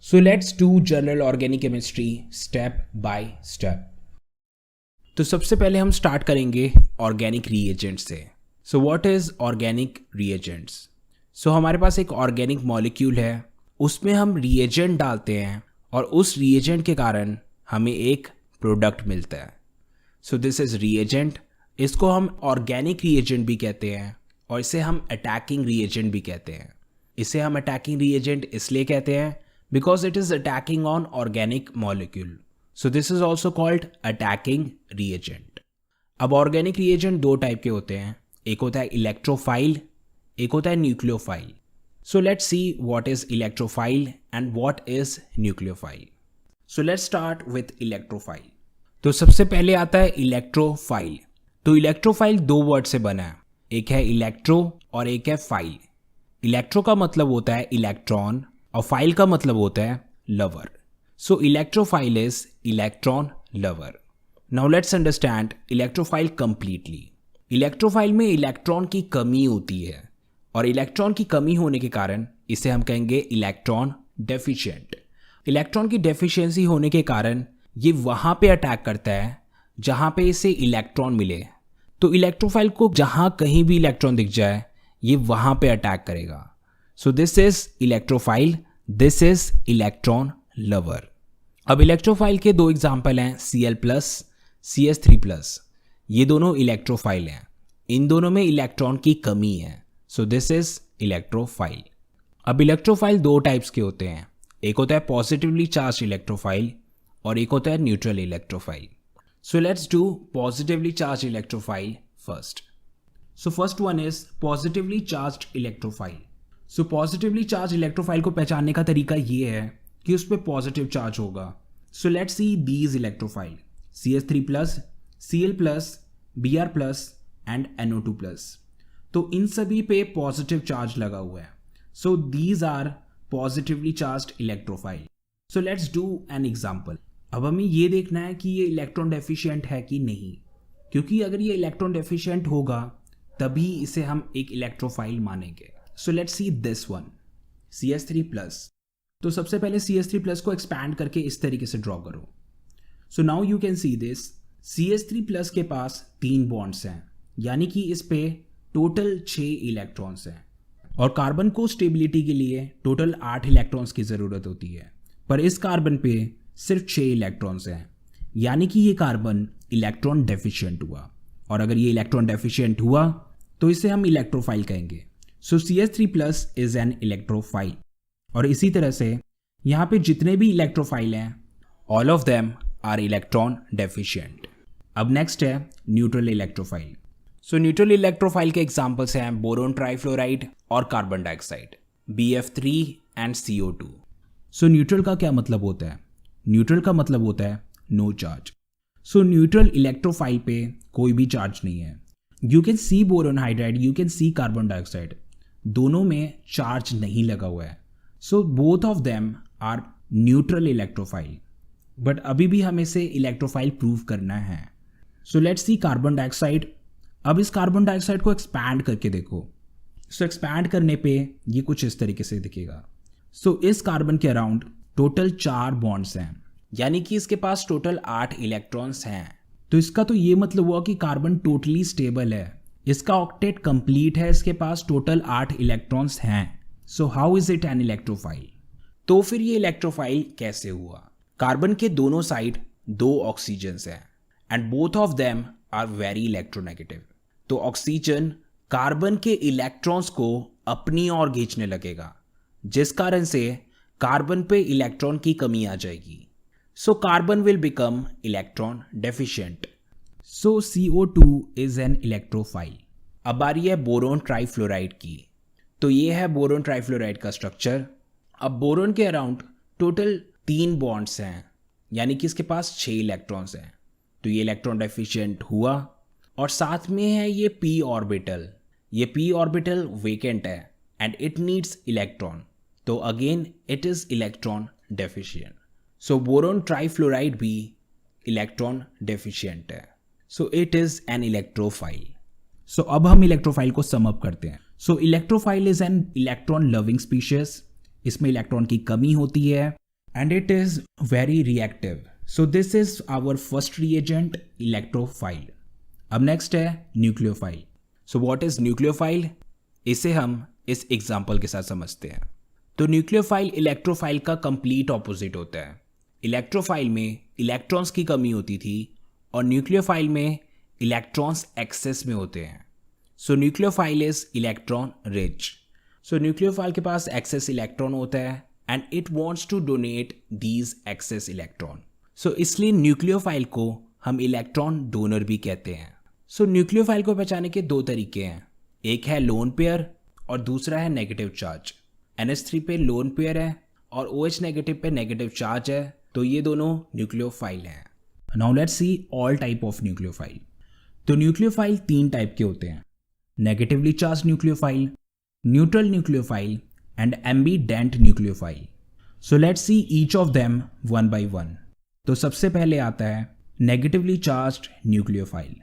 So let's do general organic chemistry step by step. तो सबसे पहले हम स्टार्ट करेंगे ऑर्गेनिक रीएजेंट से. So what is organic reagents? So हमारे पास एक ऑर्गेनिक मॉलिक्यूल है, उसमें हम रीएजेंट डालते हैं और उस रीएजेंट के कारण हमें एक प्रोडक्ट मिलता है. So this is reagent. इसको हम ऑर्गेनिक रीएजेंट भी कहते हैं और इसे हम अटैकिंग रीएजेंट भी कहते हैं. इसे हम अटैकिंग रीएजेंट इसलिए कहते हैं because it is attacking on organic molecule. So this is also called attacking reagent. अब ऑर्गेनिक रीएजेंट दो टाइप के होते हैं, एक होता है इलेक्ट्रोफाइल, एक होता है nucleophile. So let's see what is electrophile and what is nucleophile. So let's start with electrophile. तो सबसे पहले आता है इलेक्ट्रोफाइल. तो इलेक्ट्रोफाइल दो वर्ड से बना है, एक है इलेक्ट्रो और एक है फाइल. इलेक्ट्रो का मतलब होता है इलेक्ट्रॉन और फाइल का मतलब होता है lover. So electrophile is electron lover. Now let's understand electrophile completely. Electrophile में इलेक्ट्रॉन की कमी होती है और इलेक्ट्रॉन की कमी होने के कारण इसे हम कहेंगे इलेक्ट्रॉन डेफिशिएंट. इलेक्ट्रॉन की डेफिशिएंसी होने के कारण ये वहाँ पे अटैक करता है जहाँ पे इसे इलेक्ट्रॉन मिले. तो इलेक्ट्रोफाइल को जहाँ कहीं भी इलेक्ट्रॉन दिख जाए ये वहाँ पे अटैक करेगा. So this is electrophile, this is electron lover. अब इलेक्ट्रोफाइल के दो एग्जाम्पल हैं Cl+, CH3+. ये दोनों इलेक्ट्रोफाइल हैं, इन दोनों में इलेक्ट्रॉन की कमी है. So this is electrophile. अब इलेक्ट्रोफाइल दो टाइप्स के होते हैं, एक होता है पॉजिटिवली चार्ज इलेक्ट्रोफाइल और एक होता है neutral electrophile. So let's do positively charge electrophile first. So first one is positively charged electrophile. So positively charge electrophile को पहचानने का तरीका ये है कि उस पर पॉजिटिव चार्ज होगा. So let's see these electrophile CH3+, Cl+, Br+ and NO2+. तो इन सभी पे पॉजिटिव चार्ज लगा हुआ है. So these are positively charged electrophile. So let's do an example. अब हमें ये देखना है कि ये इलेक्ट्रॉन डेफिशिएंट है कि नहीं, क्योंकि अगर ये इलेक्ट्रॉन डेफिशिएंट होगा तभी इसे हम एक इलेक्ट्रोफाइल मानेंगे. सो let's see this one CH3+. तो सबसे पहले CH3+ को एक्सपैंड करके इस तरीके से ड्रॉ करो. So now you can see this. CH3+ के पास 3 बॉन्ड्स हैं, यानी कि इस पे टोटल 6 इलेक्ट्रॉन्स हैं और कार्बन को स्टेबिलिटी के लिए टोटल 8 इलेक्ट्रॉन्स की ज़रूरत होती है, पर इस कार्बन पे सिर्फ 6 इलेक्ट्रॉन्स हैं, यानी कि ये कार्बन इलेक्ट्रॉन डेफिशिएंट हुआ. और अगर ये इलेक्ट्रॉन डेफिशिएंट हुआ तो इसे हम इलेक्ट्रोफाइल कहेंगे. सो CH3+ इज एन इलेक्ट्रोफाइल. और इसी तरह से यहाँ पे जितने भी इलेक्ट्रोफाइल हैं all of them are electron deficient. अब नेक्स्ट है neutral electrophile. So neutral electrophile के एग्जांपल्स हैं बोरोन ट्राइफ्लोराइड और carbon dioxide, BF3 and CO2. So neutral का क्या मतलब होता है? न्यूट्रल का मतलब होता है no charge. So neutral electrophile पे कोई भी चार्ज नहीं है. You can see boron hydride, you can see carbon dioxide, दोनों में चार्ज नहीं लगा हुआ है. So both of them are neutral electrophile. But अभी भी हमें इसे इलेक्ट्रोफाइल प्रूव करना है. So let's see carbon dioxide. अब इस कार्बन डाइऑक्साइड को एक्सपैंड करके देखो. सो एक्सपैंड करने पे ये कुछ इस तरीके से दिखेगा. सो इस कार्बन के अराउंड टोटल 4 बॉन्ड्स हैं, यानी कि इसके पास टोटल 8 इलेक्ट्रॉन्स हैं. तो इसका तो ये मतलब हुआ कि कार्बन टोटली स्टेबल है, इसका ऑक्टेट कंप्लीट है, इसके पास टोटल 8 इलेक्ट्रॉन्स हैं. So how is it an electrophile? तो फिर ये इलेक्ट्रोफाइल कैसे हुआ? कार्बन के दोनों साइड 2 ऑक्सीजन्स हैं and both of them are very electronegative. तो ऑक्सीजन कार्बन के इलेक्ट्रॉन्स को अपनी ओर खींचने लगेगा, जिस कारण से कार्बन पे इलेक्ट्रॉन की कमी आ जाएगी. So carbon will become electron deficient. So CO2 is an electrophile. अब बारी है बोरोन ट्राइफ्लोराइड की. तो ये है बोरोन ट्राइफ्लोराइड का स्ट्रक्चर. अब बोरोन के अराउंड टोटल 3 बॉन्ड्स हैं, यानी कि इसके पास 6 इलेक्ट्रॉन्स हैं. तो ये इलेक्ट्रॉन डेफिशिएंट हुआ और साथ में है ये p ऑर्बिटल. ये p ऑर्बिटल वेकेंट है एंड इट नीड्स इलेक्ट्रॉन, तो again it is electron deficient. So boron trifluoride भी इलेक्ट्रॉन डेफिशिएंट है. So it is an electrophile. So अब हम इलेक्ट्रोफाइल को सम अप करते हैं. So electrophile is an electron loving species. इसमें इलेक्ट्रॉन की कमी होती है and it is very reactive. So this is our first reagent, electrophile. अब next है nucleophile. So what is nucleophile? इसे हम इस एग्जाम्पल के साथ समझते हैं. तो न्यूक्लियोफाइल इलेक्ट्रोफाइल का कंप्लीट ऑपोजिट होता है. इलेक्ट्रोफाइल में इलेक्ट्रॉन्स की कमी होती थी और न्यूक्लियोफाइल में इलेक्ट्रॉन्स एक्सेस में होते हैं. So nucleophile is electron rich. So nucleophile के पास एक्सेस इलेक्ट्रॉन होता है and it wants to donate these excess electron. So इसलिए न्यूक्लियोफाइल को हम इलेक्ट्रॉन डोनर भी कहते हैं. सो न्यूक्लियोफाइल को पहचानने के दो तरीके हैं. एक है लोन पेयर और दूसरा है नेगेटिव चार्ज. NH3 पे लोन पेयर है और OH नेगेटिव पे नेगेटिव चार्ज है, तो ये दोनों न्यूक्लियोफाइल हैं. Now let's see all type of nucleophile. तो न्यूक्लियोफाइल 3 टाइप के होते हैं: negatively charge nucleophile, neutral nucleophile and ambident nucleophile. So let's see each of them one by one. तो सबसे पहले आता है नेगेटिवली चार्ज्ड न्यूक्लियोफाइल.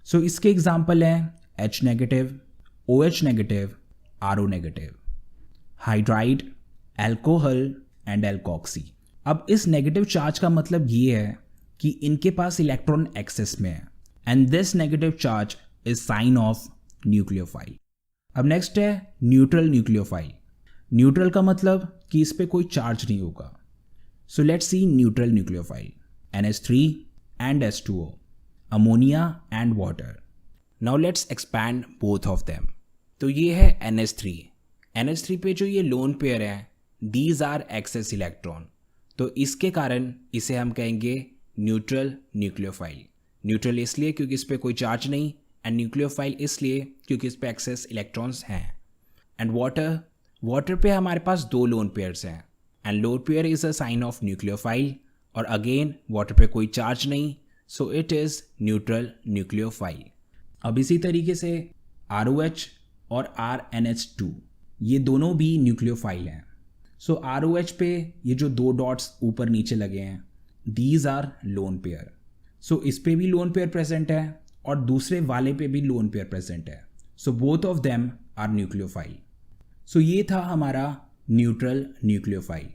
सो इसके एग्जाम्पल हैं H negative, OH negative, RO negative, hydride, alcohol and alkoxy. अब इस negative charge का मतलब ये है कि इनके पास इलेक्ट्रॉन एक्सेस में है and this negative charge is sine of nucleophile. अब नेक्स्ट है न्यूट्रल न्यूक्लियोफाइल. न्यूट्रल का मतलब कि इस पे कोई चार्ज नहीं होगा. So let's C neutral nucleophile. NH3 and H2O, ammonia and water. Now let's expand both of them. तो ये है NH3. NH3 पे जो ये लोन पेयर है, दीज आर एक्सेस इलेक्ट्रॉन, तो इसके कारण इसे हम कहेंगे न्यूट्रल न्यूक्लियोफाइल. न्यूट्रल इसलिए क्योंकि इस पर कोई चार्ज नहीं एंड न्यूक्लियोफाइल इसलिए क्योंकि इस पर एक्सेस इलेक्ट्रॉन्स हैं. एंड वाटर पे हमारे पास 2 लोन पेयर्स हैं and lone pair is a sign of nucleophile और अगेन वाटर पे कोई चार्ज नहीं, so it is neutral nucleophile. अब इसी तरीके से ROH और RNH2 ये दोनों भी न्यूक्लियोफाइल हैं. सो ROH पे ये जो 2 डॉट्स ऊपर नीचे लगे हैं, दीज आर लोन पेयर. सो इस पे भी लोन पेयर प्रेजेंट है और दूसरे वाले पे भी लोन पेयर प्रेजेंट है. So both of them are nucleophile. So ये था हमारा न्यूट्रल न्यूक्लियोफाइल.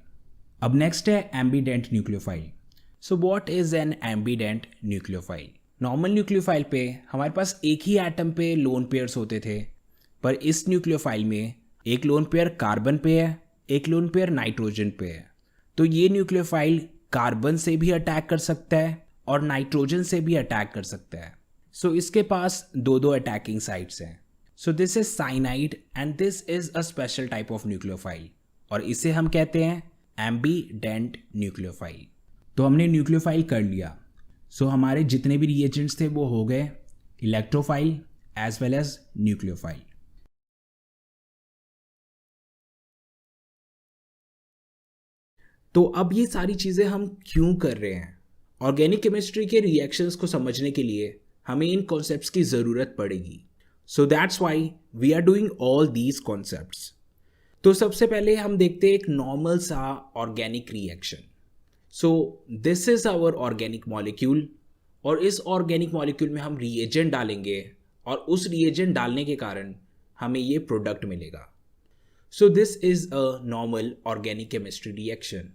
अब नेक्स्ट है ambident nucleophile. So what is an ambident nucleophile? Normal nucleophile पे हमारे पास एक ही एटम पे लोन पेयर्स होते थे, पर इस न्यूक्लियोफाइल में एक लोन पेयर कार्बन पे है, एक लोन पेयर नाइट्रोजन पे है. तो ये न्यूक्लियोफाइल कार्बन से भी अटैक कर सकता है और नाइट्रोजन से भी अटैक कर सकता है. सो इसके पास 2 अटैकिंग साइट्स हैं. So this is cyanide and this is a special type of nucleophile और इसे हम कहते हैं एम्बीडेंट न्यूक्लियोफाइल. तो हमने न्यूक्लियोफाइल कर लिया. सो हमारे जितने भी रिएजेंट्स थे वो हो गए electrophile as well as nucleophile. तो अब ये सारी चीज़ें हम क्यों कर रहे हैं? ऑर्गेनिक केमिस्ट्री के रिएक्शंस को समझने के लिए हमें इन कॉन्सेप्ट्स की ज़रूरत पड़ेगी. So that's why we are doing all these concepts. तो सबसे पहले हम देखते हैं एक नॉर्मल सा organic reaction. So this is our organic molecule और इस ऑर्गेनिक मॉलिक्यूल में हम रिएजेंट डालेंगे और उस रिएजेंट डालने के कारण हमें ये प्रोडक्ट मिलेगा. सो this is a normal organic chemistry reaction.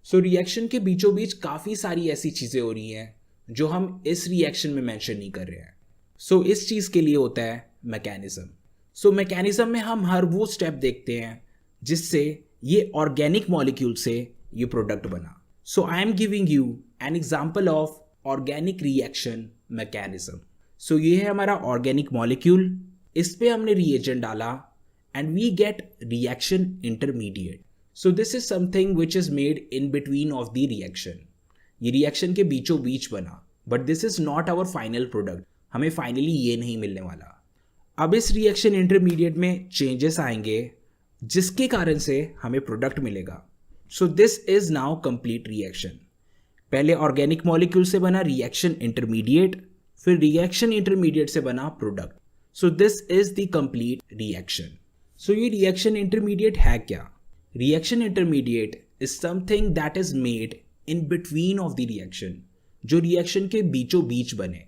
So reaction के बीचों बीच काफ़ी सारी ऐसी चीज़ें हो रही हैं जो हम इस रिएक्शन में मेंशन नहीं कर रहे हैं. सो इस चीज़ के लिए होता है मैकेनिज्म. सो मैकेनिज्म में हम हर वो स्टेप देखते हैं जिससे ये ऑर्गेनिक मॉलिक्यूल से ये प्रोडक्ट बना. So I am giving you an example of organic reaction mechanism. So ये है हमारा ऑर्गेनिक मॉलिक्यूल, इस पे हमने रिएजेंट डाला and we get reaction intermediate. So this is something which is made in between of the reaction. ये reaction के बीचों बीच बना, but this is not our final product. हमें finally ये नहीं मिलने वाला. अब इस reaction intermediate में changes आएंगे जिसके कारण से हमें product मिलेगा. So this is now complete reaction. पहले organic molecule से बना reaction intermediate, फिर reaction intermediate से बना product. So this is the complete reaction. सो ये रिएक्शन इंटरमीडिएट है क्या? Reaction intermediate is something that is made in between of the reaction, जो रिएक्शन के बीचों बीच बने.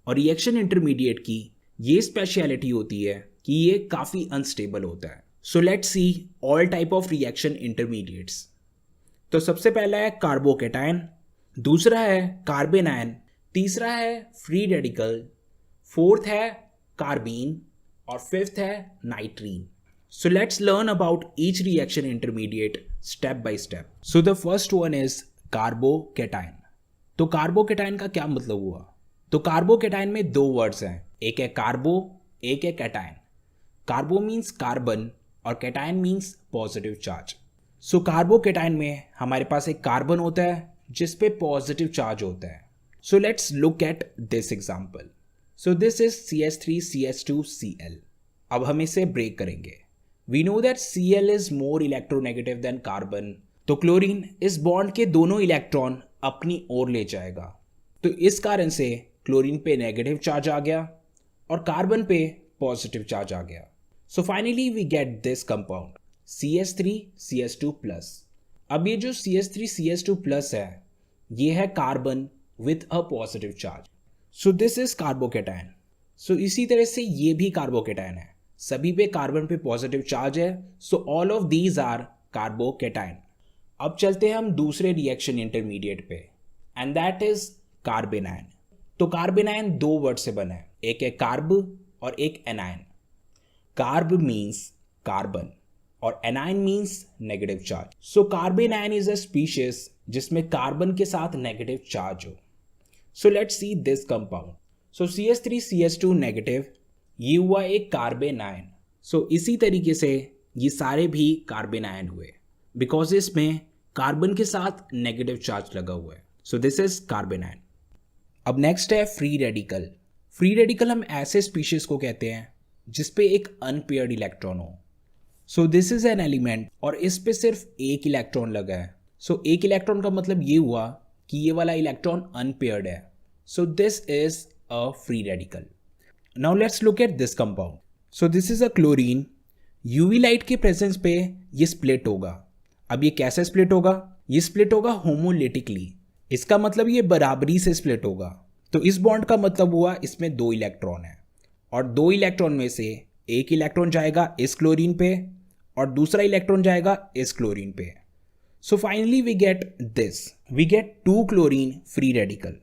और रिएक्शन इंटरमीडिएट की ये स्पेशलिटी होती है कि ये काफ़ी अनस्टेबल होता है. So let's see all type of reaction intermediates. तो सबसे पहला है कार्बोकेटायन, दूसरा है कार्बेन आयन, तीसरा है फ्री रेडिकल, फोर्थ है कार्बीन और फिफ्थ है नाइट्रीन. So let's learn about each reaction intermediate step by step. So the first one is carbocation. तो कार्बोकेटायन का क्या मतलब हुआ? तो कार्बोकेटायन में दो वर्ड्स हैं, एक है कार्बो, एक है कैटायन. कार्बो मीन्स कार्बन और कैटायन मीन्स पॉजिटिव चार्ज. सो कार्बोकेटायन में हमारे पास एक कार्बन होता है जिस पे पॉजिटिव चार्ज होता है. So let's look at this example. So this is CH3CH2Cl. अब हम इसे ब्रेक करेंगे. We know that Cl is more electronegative than carbon. तो क्लोरीन इस बॉन्ड के दोनों इलेक्ट्रॉन अपनी ओर ले जाएगा. तो इस कारण से क्लोरीन पे नेगेटिव चार्ज आ गया और कार्बन पे पॉजिटिव चार्ज आ गया. So finally we get this compound CH3CH2+. अब ये जो CH3CH2+ है ये है carbon with a positive charge. So this is carbocation. So इसी तरह से ये भी कार्बोकेटायन है, सभी पे कार्बन पे पॉजिटिव चार्ज है. So all of these are carbocation. अब चलते हैं हम दूसरे रिएक्शन इंटरमीडिएट पे and that is carbanion. तो कार्बेन आयन दो वर्ड से बना है, एक है कार्ब और एक एनायन. कार्ब मीन्स कार्बन और anion means negative charge. So carbanion is a species जिसमें कार्बन के साथ नेगेटिव चार्ज हो. So let's see this compound. So CH3CH2 negative, ये हुआ एक कार्बेन आयन. सो इसी तरीके से ये सारे भी कार्बेन आयन हुए बिकॉज इसमें कार्बन के साथ नेगेटिव चार्ज लगा हुआ है. So this is carbene ion. अब नेक्स्ट है फ्री रेडिकल. फ्री रेडिकल हम ऐसे स्पीशीज को कहते हैं जिसपे एक अनपेयर्ड इलेक्ट्रॉन हो. सो दिस इज एन एलिमेंट और इस पे सिर्फ एक इलेक्ट्रॉन लगा है. सो एक इलेक्ट्रॉन का मतलब ये हुआ कि ये वाला इलेक्ट्रॉन अनपेयर्ड है. So this is a free radical. Now let's look at this compound. So this is a chlorine. UV light के प्रेजेंस पे ये स्प्लिट होगा. अब ये कैसे स्प्लिट होगा? ये स्प्लिट होगा होमोलिटिकली. इसका मतलब ये बराबरी से स्प्लिट होगा. तो इस बॉन्ड का मतलब हुआ इसमें दो इलेक्ट्रॉन है और दो इलेक्ट्रॉन में से एक इलेक्ट्रॉन जाएगा इस क्लोरीन पे और दूसरा इलेक्ट्रॉन जाएगा इस क्लोरीन पे. So finally we get this, we get 2 chlorine free radical.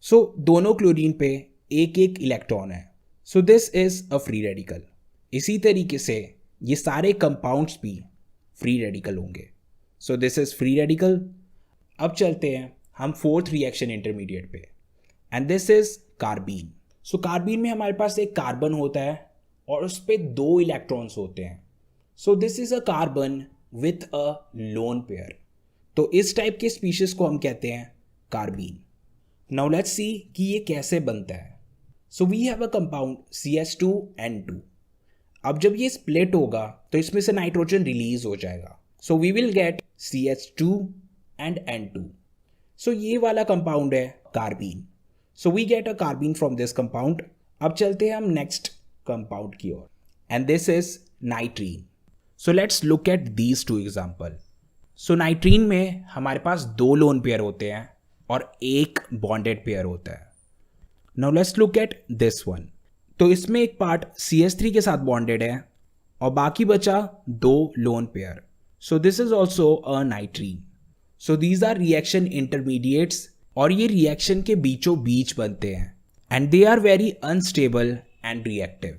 So दोनों क्लोरीन पे एक एक इलेक्ट्रॉन है. So this is a free radical. इसी तरीके से ये सारे कंपाउंड्स भी फ्री रेडिकल होंगे. सो दिस इज फ्री रेडिकल. अब चलते हैं हम फोर्थ रिएक्शन इंटरमीडिएट पे and this is carbene. So carbene में हमारे पास एक कार्बन होता है और उस पर दो इलेक्ट्रॉन्स होते हैं. So this is a carbon with a lone pair. तो इस टाइप के स्पीशीज को हम कहते हैं कार्बीन. नाउ लेट्स सी कि ये कैसे बनता है. So we have a compound CH2N2. अब जब ये स्प्लिट होगा तो इसमें से नाइट्रोजन रिलीज हो जाएगा. So we will get CH2 and N2. So ये वाला कंपाउंड है carbene. So we get a carbene from this compound. अब चलते हैं हम नेक्स्ट कंपाउंड की ओर and this is nitrene. So let's look at these two example. So nitrene में हमारे पास दो लोन पेयर होते हैं और एक बॉन्डेड पेयर होता है. Now let's look at this one. तो इसमें एक पार्ट CH3 के साथ बॉन्डेड है और बाकी बचा दो lone pair. So this is also a nitrene. So these are reaction intermediates और ये रिएक्शन के बीचों बीच बनते हैं and they are very unstable and reactive.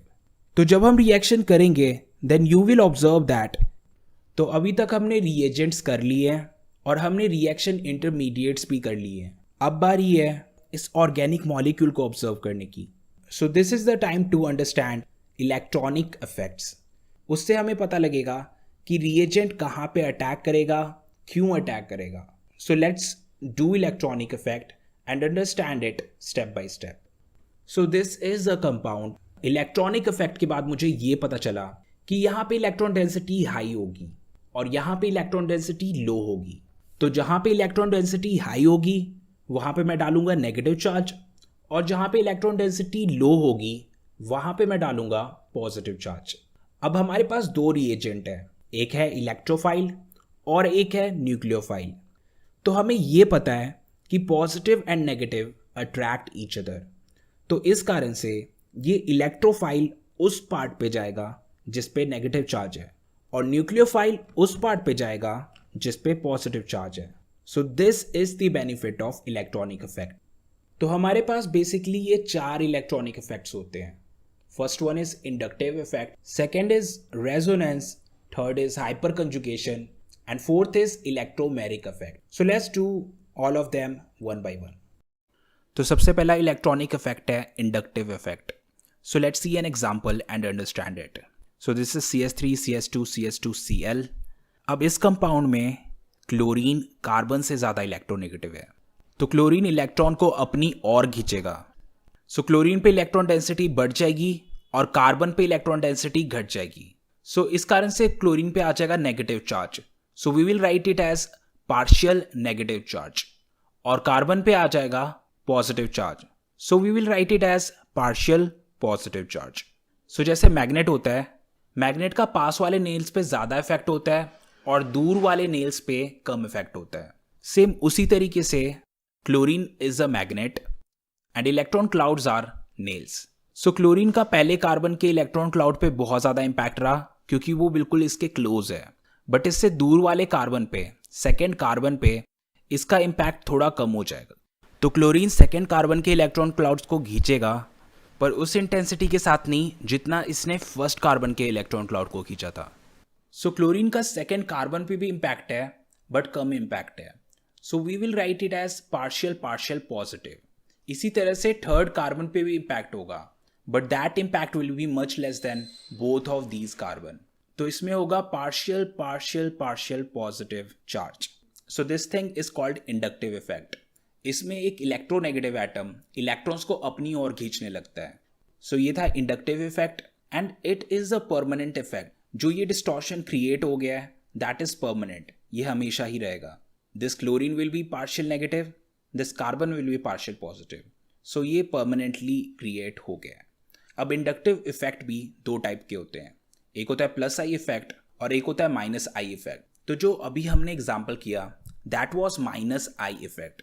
तो जब हम रिएक्शन करेंगे then you will observe that. तो अभी तक हमने रिएजेंट्स कर लिए हैं और हमने रिएक्शन इंटरमीडिएट्स भी कर लिए हैं. अब बारी है इस ऑर्गेनिक मॉलिक्यूल को ऑब्जर्व करने की. So this is the time to understand electronic effects. उससे हमें पता लगेगा कि रिएजेंट कहाँ पे अटैक करेगा, क्यों अटैक करेगा. So let's do electronic effect and understand it step by step. So this is a compound. Electronic effect के बाद मुझे ये पता चला कि यहाँ पे इलेक्ट्रॉन डेंसिटी हाई होगी और यहाँ पे इलेक्ट्रॉन डेंसिटी लो होगी. तो जहाँ पे इलेक्ट्रॉन डेंसिटी हाई होगी वहाँ पे मैं डालूंगा नेगेटिव चार्ज और जहाँ पे इलेक्ट्रॉन डेंसिटी लो होगी वहाँ पे मैं डालूंगा पॉजिटिव चार्ज. अब हमारे पास दो रिएजेंट है, एक है इलेक्ट्रोफाइल और एक है न्यूक्लियोफाइल. तो हमें ये पता है कि positive and negative attract each other. तो इस कारण से ये इलेक्ट्रोफाइल उस पार्ट पे जाएगा जिस पे नेगेटिव चार्ज है और न्यूक्लियोफाइल उस पार्ट पे जाएगा जिस पे पॉजिटिव चार्ज है. So this is the benefit of electronic effect. तो हमारे पास बेसिकली ये 4 इलेक्ट्रॉनिक इफेक्ट्स होते हैं. First one is inductive effect, second is resonance, third is hyperconjugation and fourth is electromeric effect. So let's do all of them one by one. तो सबसे पहला electronic effect है inductive effect. So let's see an example and understand it. So this is CS3 CS2 CS2Cl. अब इस compound में chlorine carbon से ज़्यादा electronegative है, तो क्लोरीन इलेक्ट्रॉन को अपनी ओर खींचेगा. सो क्लोरीन पे इलेक्ट्रॉन डेंसिटी बढ़ जाएगी और कार्बन पे इलेक्ट्रॉन डेंसिटी घट जाएगी. सो इस कारण से क्लोरीन पे आ जाएगा negative charge. So we will write it as partial negative charge. और कार्बन पे आ जाएगा positive charge. So we will write it as partial positive charge. So जैसे मैग्नेट होता है, मैग्नेट का पास वाले नेल्स पे ज़्यादा इफेक्ट होता है और दूर वाले नेल्स पे कम इफेक्ट होता है. सेम उसी तरीके से chlorine is a magnet and electron clouds are nails. So chlorine का पहले कार्बन के इलेक्ट्रॉन क्लाउड पे बहुत ज़्यादा इम्पैक्ट रहा क्योंकि वो बिल्कुल इसके क्लोज है. बट इससे दूर वाले कार्बन पे, सेकेंड कार्बन पे इसका इम्पैक्ट थोड़ा कम हो जाएगा. तो क्लोरीन सेकेंड कार्बन के इलेक्ट्रॉन क्लाउड्स को खींचेगा, पर उस इंटेंसिटी के साथ नहीं जितना इसने फर्स्ट कार्बन के इलेक्ट्रॉन क्लाउड को खींचा था. सो क्लोरीन का सेकेंड कार्बन पे भी इम्पैक्ट है बट कम इम्पैक्ट है. So we will write it as partial partial positive. इसी तरह से थर्ड कार्बन पे भी इम्पैक्ट होगा but that impact will be much less than both of these carbon. तो इसमें होगा partial partial partial positive charge. So this thing is called inductive effect. इसमें एक इलेक्ट्रोनेगेटिव एटम इलेक्ट्रॉन्स को अपनी ओर खींचने लगता है. सो ये था inductive effect and it is a permanent effect. जो ये डिस्टॉर्शन क्रिएट हो गया है दैट इज परमानेंट, ये हमेशा ही रहेगा. This chlorine will be partial negative, this carbon will be partial positive. So ये परमानेंटली क्रिएट हो गया है. अब इंडक्टिव इफेक्ट भी दो टाइप के होते हैं. एक होता है प्लस आई इफेक्ट और एक होता है माइनस आई इफेक्ट. तो जो अभी हमने एग्जाम्पल किया that was minus I effect.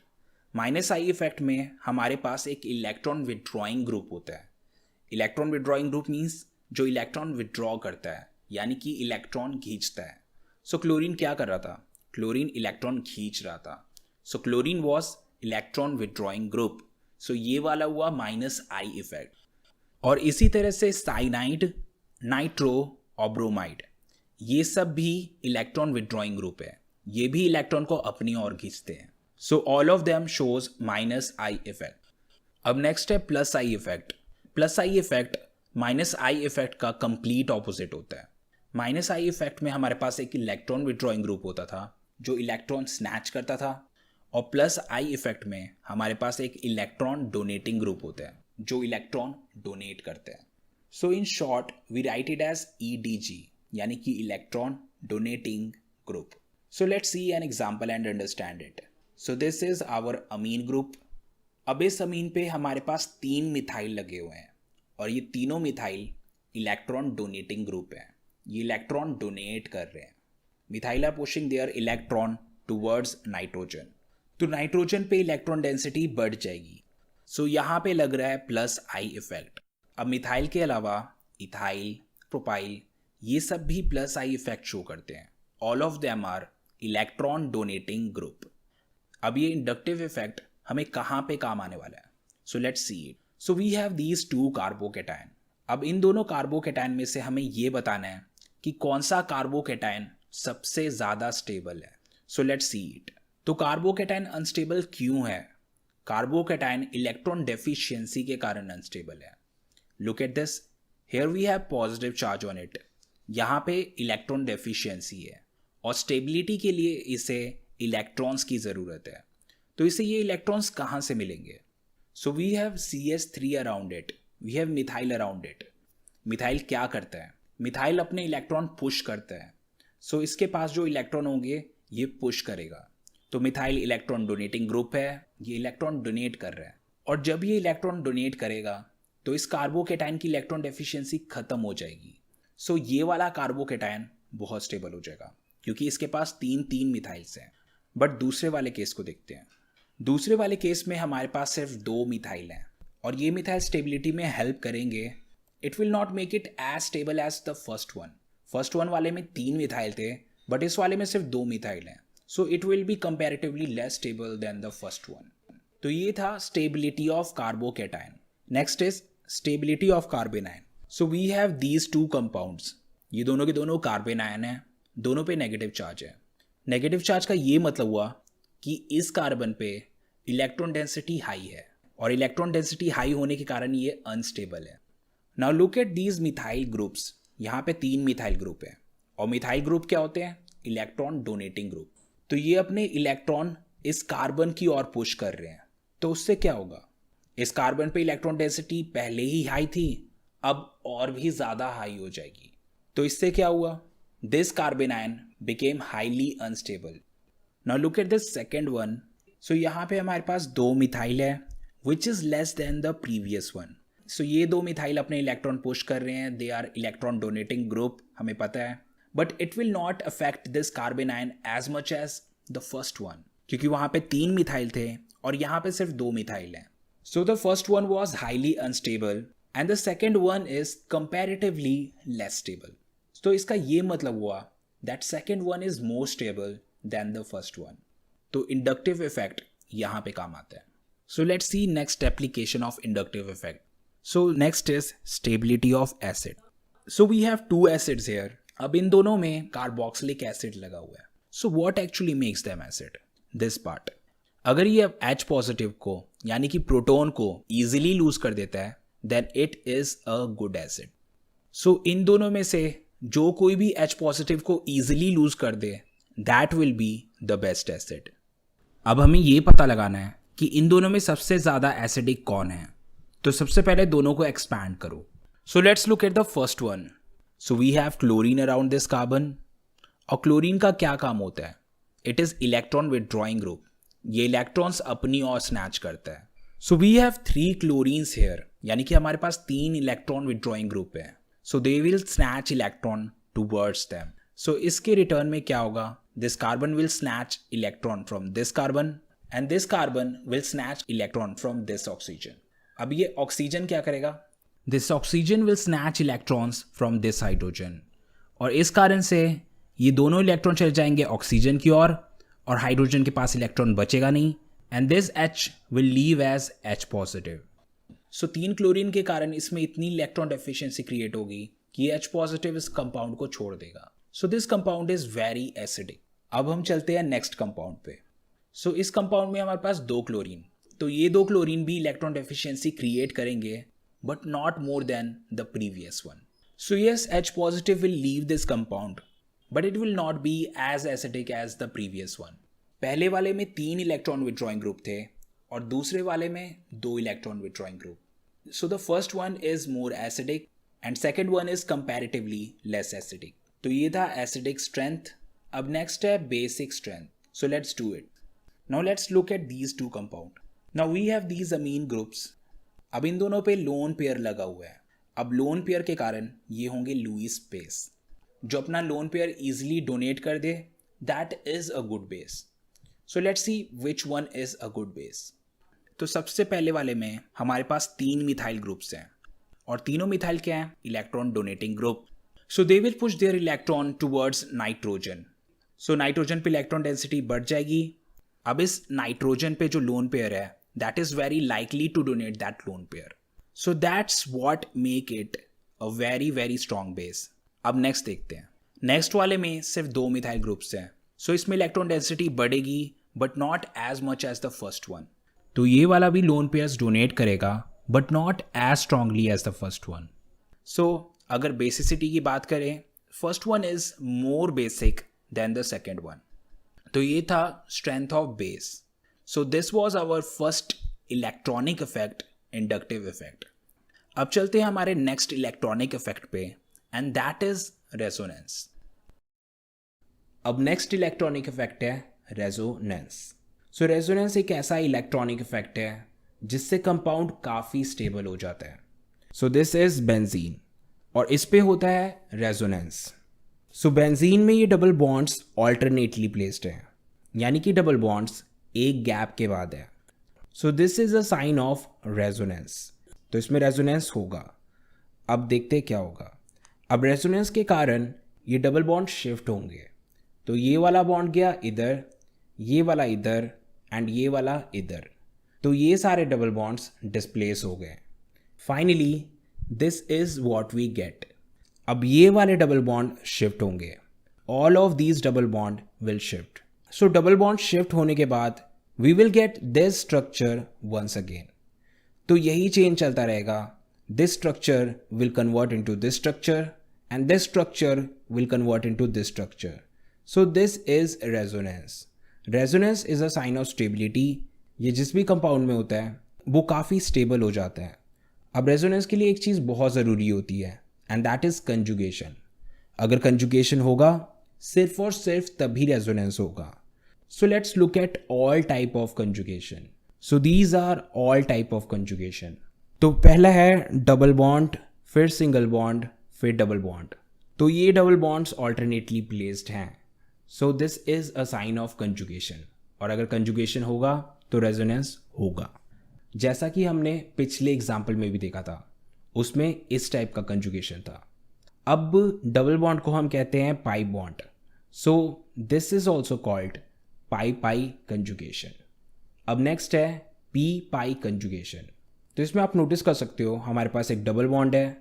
Minus I effect में हमारे पास एक इलेक्ट्रॉन विड्रॉइंग ग्रुप होता है. इलेक्ट्रॉन विड्रॉइंग ग्रुप मीन्स जो इलेक्ट्रॉन विड्रॉ करता है, यानी कि इलेक्ट्रॉन खींचता है. सो क्लोरीन क्या कर रहा था? क्लोरीन इलेक्ट्रॉन खींच रहा था. So chlorine was electron withdrawing group. So ये वाला हुआ माइनस आई इफेक्ट. और इसी तरह से साइनाइड, नाइट्रो और ब्रोमाइड, ये सब भी इलेक्ट्रॉन विड्रॉइंग ग्रुप है. ये भी इलेक्ट्रॉन को अपनी ओर खींचते हैं. सो all of them shows minus I effect. अब नेक्स्ट है plus I effect. Plus I effect minus I effect का कंप्लीट ऑपोजिट होता है. माइनस आई इफेक्ट में हमारे पास एक इलेक्ट्रॉन विड्रॉइंग ग्रुप होता था जो इलेक्ट्रॉन स्नैच करता था, और प्लस आई इफेक्ट में हमारे पास एक इलेक्ट्रॉन डोनेटिंग ग्रुप होता है जो इलेक्ट्रॉन डोनेट करते हैं. So in short we write it as EDG, यानी कि electron donating group. So let's see an example and understand it. So this is our amine group. अब इस अमीन पे हमारे पास 3 मिथाइल लगे हुए हैं और ये तीनों मिथाइल इलेक्ट्रॉन डोनेटिंग ग्रुप है. ये इलेक्ट्रॉन डोनेट कर रहे हैं. Methyl are pushing their electron towards nitrogen. तो नाइट्रोजन पे इलेक्ट्रॉन डेंसिटी बढ़ जाएगी. सो यहाँ पे लग रहा है प्लस आई इफेक्ट. अब मिथाइल के अलावा इथाइल, प्रोपाइल, ये सब भी प्लस आई इफेक्ट शो करते हैं. All of them are electron donating group. अब ये इंडक्टिव इफेक्ट हमें कहाँ पे काम आने वाला है? So let's see it. So we have these 2 carbocation. अब इन दोनों कार्बोकेटायन में से हमें ये बताना है कि कौन सा कार्बोकेटायन सबसे ज़्यादा स्टेबल है. So let's see it. तो कार्बोकेटायन अनस्टेबल क्यों है? कार्बोकेटायन इलेक्ट्रॉन डेफिशिएंसी के कारण अनस्टेबल है. Look at this. Here we have positive charge on it. यहाँ पे इलेक्ट्रॉन डेफिशिएंसी है और स्टेबिलिटी के लिए इसे इलेक्ट्रॉन्स की ज़रूरत है. तो इसे ये इलेक्ट्रॉन्स कहाँ से मिलेंगे? So we have CS3 around it, we have methyl around it. Methyl क्या करता है? मिथाइल अपने इलेक्ट्रॉन पुश करता है. सो इसके पास जो इलेक्ट्रॉन होंगे ये पुश करेगा. तो मिथाइल इलेक्ट्रॉन डोनेटिंग ग्रुप है, ये इलेक्ट्रॉन डोनेट कर रहा है. और जब ये इलेक्ट्रॉन डोनेट करेगा तो इस कार्बोकेटायन की इलेक्ट्रॉन डेफिशिएंसी खत्म हो जाएगी. सो ये वाला कार्बोकेटायन बहुत स्टेबल हो जाएगा क्योंकि इसके पास 3 मिथाइल्स हैं. बट दूसरे वाले केस को देखते हैं. दूसरे वाले केस में हमारे पास सिर्फ 2 मिथाइल हैं और ये मिथाइल स्टेबिलिटी में हेल्प करेंगे. It will not make it as stable as the first one. First one वाले में 3 मिथाइल थे बट इस वाले में सिर्फ 2 मिथाइल हैं, so it will be comparatively less stable than the first one. तो ये था stability of carbocation. Next is stability of carbanion. So we have these two compounds, ये दोनों के दोनों कार्बेनायन हैं, दोनों पे नेगेटिव चार्ज है। नेगेटिव चार्ज का ये मतलब हुआ कि इस कार्बन पे इलेक्ट्रॉन डेंसिटी हाई है, और इलेक्ट्रॉन डेंसिटी हाई होने के कारण ये अनस्टेबल है। Now look at these methyl groups, यहाँ पे 3 मिथाइल ग्रुप है, और मिथाइल ग्रुप क्या होते हैं? Electron donating group. तो ये अपने इलेक्ट्रॉन इस कार्बन की ओर पुश कर रहे हैं, तो उससे क्या होगा? इस कार्बन पे इलेक्ट्रॉन डेंसिटी पहले ही हाई थी, अब और भी ज़्यादा हाई हो जाएगी। तो इससे क्या हुआ? This carbanion became highly unstable. Now look at the second one. So यहाँ पे हमारे पास 2 मिथाइल है which is less than the previous one. So ये 2 मिथाइल अपने इलेक्ट्रॉन पुश कर रहे हैं, they are electron donating group, हमें पता है, but it will not affect this carbanion as much as the first one, क्योंकि वहाँ पे 3 मिथाइल थे और यहाँ पे सिर्फ 2 मिथाइल हैं। So the first one was highly unstable and the second one is comparatively less stable. तो इसका ये मतलब हुआ that second one is more stable than the first one. तो इंडक्टिव इफेक्ट यहाँ पे काम आता है। So let's see next application of inductive effect. So next is stability of acid. So we have 2 acids here. अब इन दोनों में कार्बोक्सिलिक एसिड लगा हुआ है। So what actually makes them acid? This part. अगर ये H पॉजिटिव को यानी कि प्रोटॉन को इजीली लूज कर देता है then it is a good acid. So इन दोनों में से जो कोई भी H पॉजिटिव को इजीली लूज कर दे that will be the best acid. अब हमें ये पता लगाना है कि इन दोनों में सबसे ज़्यादा एसिडिक कौन है। तो सबसे पहले दोनों को एक्सपैंड करो। So let's look at the first one. So we have chlorine around this carbon, और क्लोरीन का क्या काम होता है? It is electron withdrawing group, ये इलेक्ट्रॉन्स अपनी ओर स्नैच करता है। So we have 3 chlorines here, यानी कि हमारे पास 3 इलेक्ट्रॉन विदड्रॉइंग ग्रुप है। So they will snatch electron towards them. So इसके रिटर्न में क्या होगा? This carbon will snatch electron from this carbon and this carbon will snatch electron from this oxygen. अब ये ऑक्सीजन क्या करेगा? This oxygen will snatch electrons from this hydrogen, और इस कारण से ये दोनों इलेक्ट्रॉन चले जाएंगे ऑक्सीजन की ओर, और हाइड्रोजन के पास इलेक्ट्रॉन बचेगा नहीं, and this H will leave as H positive. So 3 chlorine के कारण इसमें इतनी इलेक्ट्रॉन डेफिशिएंसी क्रिएट होगी कि H पॉजिटिव इस कंपाउंड को छोड़ देगा। सो this compound is very acidic. अब हम चलते हैं नेक्स्ट कंपाउंड पे। सो इस कंपाउंड में हमारे पास 2 क्लोरीन, तो ये 2 क्लोरीन भी इलेक्ट्रॉन डेफिशिएंसी क्रिएट करेंगे but not more than the previous one. So yes, H positive will leave this compound but it will not be as acidic as the previous one. पहले वाले में 3 electron withdrawing group थे और दूसरे वाले में 2 electron withdrawing group. So the first one is more acidic and second one is comparatively less acidic. तो ये था एसिडिक स्ट्रेंथ। अब नेक्स्ट है basic strength. So let's do it. Now let's look at these 2 compound. Now we have these amine groups. अब इन दोनों पे lone pair लगा हुआ है। अब लोन पेयर के कारण ये होंगे लुईस बेस। जो अपना लोन पेयर इजीली डोनेट कर दे that is a good base. So let's see which one is a good base. तो सबसे पहले वाले में हमारे पास 3 मिथाइल ग्रुप्स हैं, और तीनों मिथाइल क्या हैं? Electron donating group. So they will push their electron towards nitrogen. So nitrogen पे इलेक्ट्रॉन डेंसिटी बढ़ जाएगी। अब इस नाइट्रोजन पे जो लोन पेयर है that is very likely to donate that lone pair. So that's what make it a very very strong base. अब next देखते हैं। नेक्स्ट वाले में सिर्फ 2 मिथाइल ग्रुप्स हैं, सो इसमें इलेक्ट्रॉन डेंसिटी बढ़ेगी but not as much as the first one. तो ये वाला भी लोन पेयर्स डोनेट करेगा but not as strongly as the first one. So अगर बेसिसिटी की बात करें, first one is more basic than the second one. तो ये था strength of base. So this was our first electronic effect, inductive effect. अब चलते हैं हमारे नेक्स्ट इलेक्ट्रॉनिक इफेक्ट पे एंड दैट इज रेजोनेंस। अब नेक्स्ट इलेक्ट्रॉनिक इफेक्ट है रेजोनेंस। सो रेजोनेंस एक ऐसा इलेक्ट्रॉनिक इफेक्ट है जिससे कंपाउंड काफ़ी स्टेबल हो जाता है। सो दिस इज बेंजीन, और इस पे होता है रेजोनेंस। सो बेंजीन में ये डबल बॉन्ड्स ऑल्टरनेटली प्लेस्ड हैं, यानी कि डबल बॉन्ड्स एक गैप के बाद है। So this is a sign of resonance. तो इसमें रेजोनेंस होगा। अब देखते क्या होगा। अब रेजोनेंस के कारण ये डबल बॉन्ड शिफ्ट होंगे, तो तो ये वाला बॉन्ड गया इधर, ये वाला इधर एंड ये वाला इधर, तो ये सारे डबल बॉन्ड्स डिस्प्लेस हो गए। Finally this is what we get. अब ये वाले डबल बॉन्ड शिफ्ट होंगे, all of these double bond will shift. So double bond shift होने के बाद we will get this structure once again. तो यही चेंज चलता रहेगा, this structure will convert into this structure and this structure will convert into this structure. So this is resonance. Resonance is a sign of stability. ये जिस भी compound में होता है वो काफ़ी स्टेबल हो जाता है। अब रेजोनेंस के लिए एक चीज़ बहुत ज़रूरी होती है एंड दैट इज़ कंजुगेशन। अगर कंजुगेशन होगा सिर्फ और सिर्फ तभी रेजोनेंस होगा। So let's look at all type of conjugation. So these are all type of conjugation. तो पहला है डबल बॉन्ड, फिर सिंगल बॉन्ड, फिर डबल बॉन्ड। तो ये डबल बॉन्ड्स ऑल्टरनेटली प्लेस्ड हैं। So this is a sign of conjugation. और अगर कंजुगेशन होगा तो रेजोनेंस होगा। जैसा कि हमने पिछले एग्जाम्पल में भी देखा था, उसमें इस टाइप का कंजुगेशन था। अब डबल बॉन्ड को हम कहते हैं pi bond. So this is also called pi pi conjugation. अब नेक्स्ट है पी पाई कंजुगेशन। तो इसमें आप नोटिस कर सकते हो हमारे पास एक डबल बॉन्ड है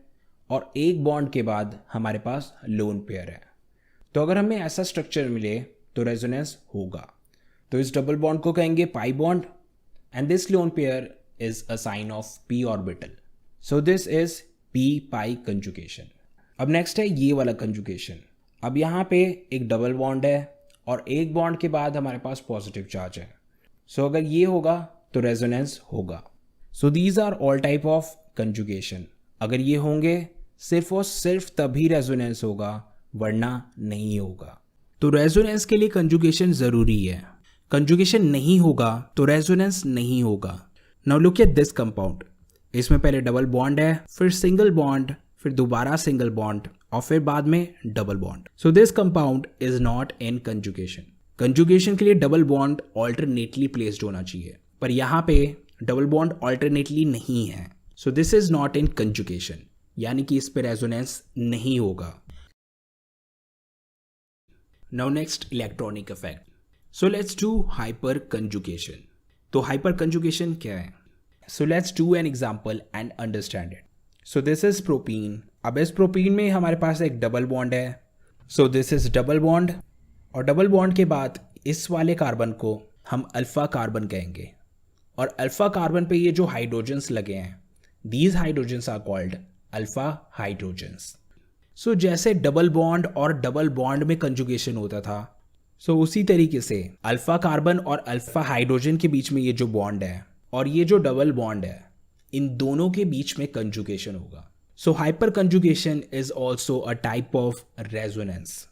और एक बॉन्ड के बाद हमारे पास लोन पेयर है। तो अगर हमें ऐसा स्ट्रक्चर मिले तो रेजोनेंस होगा। तो इस डबल बॉन्ड को कहेंगे pi bond and this lone pair is a sign of p orbital. So this is p pi conjugation. अब नेक्स्ट है ये वाला कंजुगेशन। अब यहाँ पे एक डबल बॉन्ड है और एक बॉन्ड के बाद हमारे पास पॉजिटिव चार्ज है। सो अगर ये होगा तो रेजोनेंस होगा। So these are all type of conjugation. अगर ये होंगे सिर्फ और सिर्फ तभी रेजोनेंस होगा, वरना नहीं होगा। तो रेजोनेंस के लिए कंजुगेशन ज़रूरी है। कंजुगेशन नहीं होगा तो रेजोनेंस नहीं होगा। Now look at this compound. इसमें पहले डबल बॉन्ड है, फिर सिंगल बॉन्ड, फिर दोबारा सिंगल बॉन्ड और फिर बाद में double bond. So this compound is not in conjugation. Conjugation के लिए डबल बॉन्ड ऑल्टरनेटली प्लेस्ड होना चाहिए, पर यहाँ पे डबल बॉन्ड ऑल्टरनेटली नहीं है। So this is not in conjugation, यानी कि इस पे रेजोनेंस नहीं होगा। Now next electronic effect. So let's do hyper conjugation. तो हाइपर कंजुगेशन क्या है? So let's do an example and understand it. So this is propene. अब इस प्रोपीन में हमारे पास एक डबल बॉन्ड है। So this is double bond और डबल बॉन्ड के बाद इस वाले कार्बन को हम अल्फा कार्बन कहेंगे और अल्फा कार्बन पे ये जो हाइड्रोजन्स लगे हैं, these hydrogens are called alpha hydrogens. So जैसे डबल बॉन्ड और डबल बॉन्ड में कंजुगेशन होता था, सो उसी तरीके से अल्फा कार्बन और अल्फा हाइड्रोजन के बीच में ये जो बॉन्ड है और ये जो डबल बॉन्ड है, इन दोनों के बीच में कंजुगेशन होगा। So hyperconjugation is also a type of resonance.